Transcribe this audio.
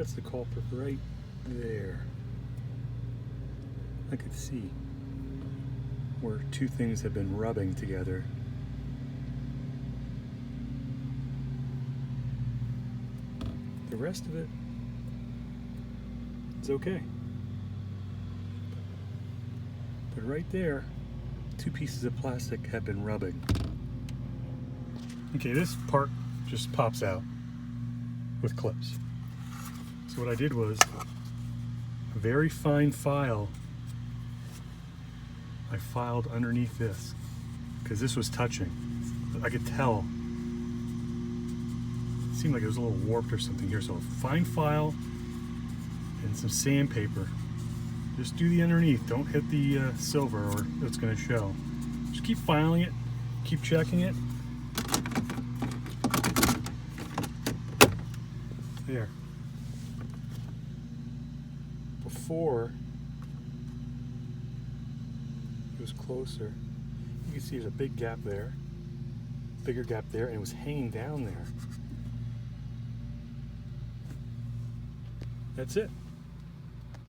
that's the culprit right there. I could see where two things have been rubbing together. The rest of it is okay. But right there, two pieces of plastic have been rubbing. Okay, this part just pops out with clips. So what I did was a very fine file. I filed underneath this because this was touching. I could tell. It seemed like it was a little warped or something here. So a fine file and some sandpaper. Just do the underneath. Don't hit the silver or it's going to show. Just keep filing it. Keep checking it. There. Before it was closer, you can see there's a big gap there, bigger gap there, and it was hanging down there. That's it.